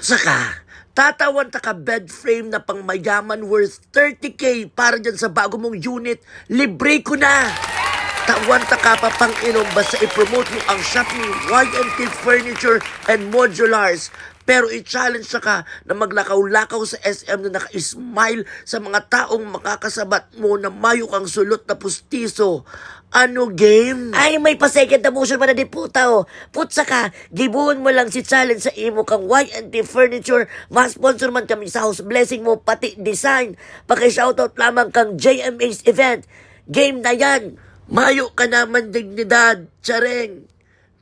Putsa ka! Tatawan ta ka bed frame na pang mayaman worth 30K para dyan sa bago mong unit, libre ko na! Tawan ta ka pa pang inom basta i-promote mo ang shop ni Y&T Furniture and Modulars. Pero i-challenge ka na maglakaw-lakaw sa SM na naka-smile sa mga taong makakasabat mo na mayo kang sulot na pustiso. Ano game? Ay, may pa-second na motion pa na di puta, oh. Putsa ka, gibuon mo lang si challenge sa imo kang Y&T Furniture. Mas-sponsor man kami sa house blessing mo, pati design. Paki-shoutout lamang kang JMA's event. Game na yan. Mayo ka naman dignidad, tsareng.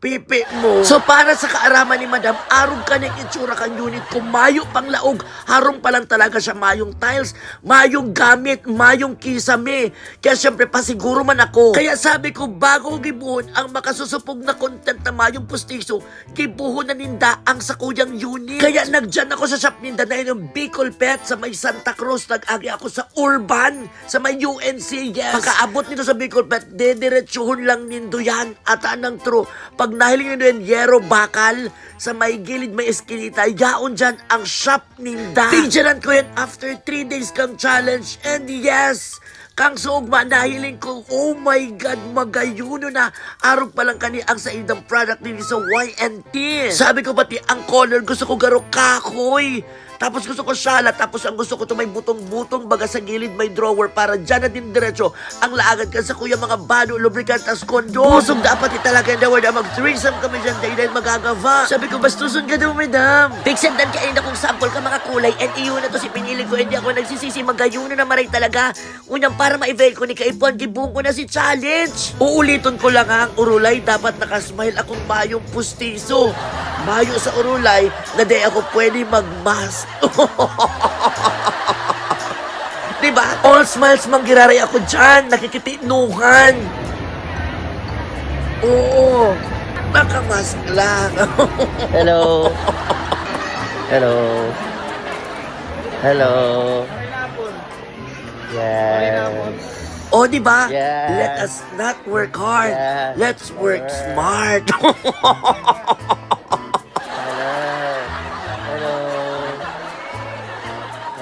Pipi mo. So para sa kaaraman ni Madam, arog ka ng itsura kang unit ko, mayo pang laog. Harong pa lang talaga siya, mayong tiles, mayong gamit, mayong kisame. Kaya syempre pasiguro man ako. Kaya sabi ko, bago gibuhon ang makasusupog na content na mayong pustiso, gibuhon na ninda ang sakuyang unit. Kaya nagdyan ako sa shop ninda na yung Bicol Pet sa may Santa Cruz. Nag-agi ako sa Urban, sa may UNC, yes. Pagkaabot nito sa Bicol Pet, dediretsuhon lang nindo yan. At anang true, pag nahiling nyo yung yero bakal sa may gilid may eskinita, yaon dyan ang shop ninda. Picturean ko yan after 3 days kang challenge. And yes, kang suugma nahiling ko, oh my God, magayuno na. Arog pa lang kani ang sa indang product nila sa Y&T. Sabi ko pati ang color gusto ko garo kahoy. Tapos gusto ko shala, tapos ang gusto ko to may butong-butong baga sa gilid may drawer para dyan na din diretso ang laagad ka sa kuya mga bano, lubricant, as kondo. Busog dapat talaga na wala mag-threesome kami dyan dahil magagava. Sabi ko, bastusun ka daw, madam. Bigsan dan kain akong sample ka mga kulay and iyon na to si pinili ko. Hindi ako nagsisisi, magayuno na maray talaga. Unang para ma-avail ko ni Kaipon, gibuong ko na si challenge. Uulitin ko lang ang urulay, dapat nakasmile akong mayong pustiso. Mayo sa urulay na di ako pwede mag-mask. Diba? All smiles manggiraray ako dyan. Nakikitinuhan. Oo. Nakamask lang. Hello. Hello. Hello. Yes. O, diba? Yes. Let us not work hard. Yes. Let's work smart. Hello.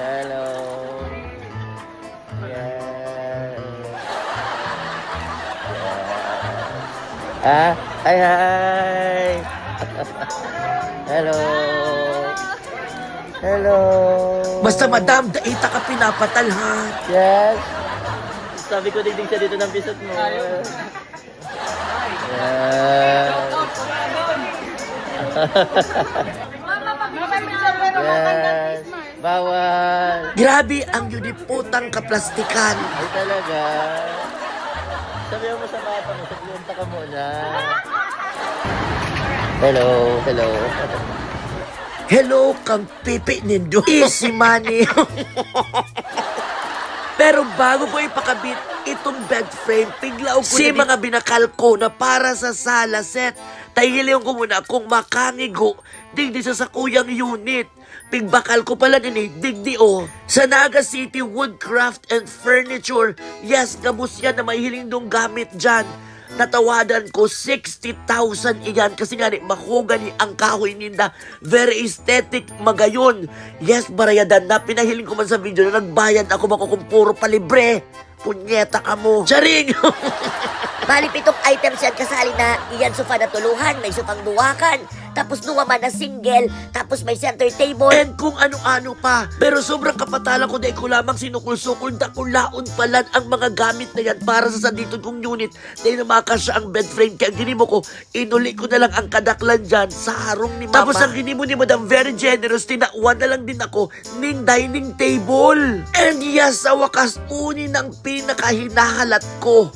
Hello. Yes. Ah, hi. Hello. Hello. Basta madam, daita ka pinapatal, ha? Yes. Sabi ko digdig siya dito ng pisot mo. Yes. Yes. Bawal. Grabe ang yuniputang kaplastikan. Ay talaga. Sabihan mo sa bata mo, sabihan ka muna. Hello, hello. Hello, kang pipi nindo. Easy money. Pero bago ko ipakabit itong bed frame, piglaw ko si mga binakal ko na para sa sala set. Tahiliyon ko muna kung makangigo, digdi sa sakuyang unit. Pigbakal ko pala din digdi o. Sa Naga City Woodcraft and Furniture, yes, gabus yan na may hiling dong gamit dyan. Natawadan ko 60,000 iyan kasi nga mahogany ang kahoy ninda. Very aesthetic, magayon. Yes, barayadan na. Pinahiling ko man sa video na nagbayad ako makukumpuro palibre. Punyeta ka mo. Charing! Bali pitong items yan kasali na iyan sofa na tuluhan, may sofang duwakan, tapos duwa man na single, tapos may center table. And kung ano-ano pa. Pero sobrang kapatalan ko dahil ko lamang sinukul-sukul na kulaon palan ang mga gamit na yan para sa dito kong unit dahil namakasya ang bed frame. Kaya ginimo ko, inuli ko na lang ang kadaklan dyan sa harong ni mama. Tapos ang ginimo ni madam, very generous, tinauan na lang din ako ning dining table. And yes, sa wakas, uni ng pinakahinahalat ko.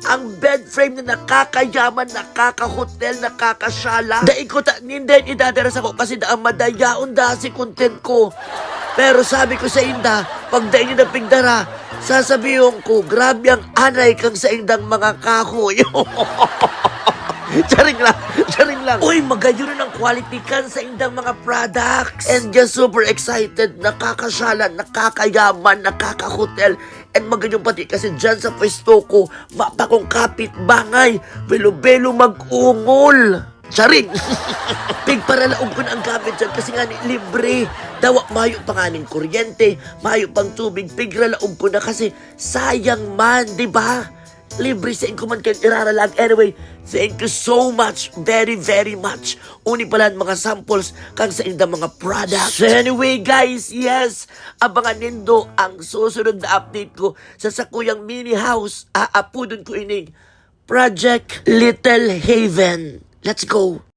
Ang bed frame na nakakayaman, nakaka-hotel, nakakasyala. Dahil ko ninda idadaras ako kasi daang madayaon da si content ko. Pero sabi ko sa inda, pag dahil nyo na pigdara, sasabihin ko, grabe ang anay kang sa indang mga kahoy. Charing lang. Uy, magayon na ng quality kan sa indang mga products. And just super excited, nakakasyala, nakakayaman, nakaka-hotel. And magayon pati kasi dyan sa pwesto ko, mapakong kapit bangay, belo-belo mag-ungol. Charing! Pigparalaog ko na ang gamit dyan kasi nga ni libre. Dawa, mayo pa nga ng kuryente, mayo pang tubig, pigralaog ko na kasi sayang man, di ba? Libre sa inyo man kayo iraralag. Anyway, thank you so much, very, very much. Uni pala ang mga samples kang sa inyo mga products. So anyway guys, yes, abangan nindo ang susunod na update ko sa Sakuyang Mini House. Aapudon ko ining Project Little Haven. Let's go!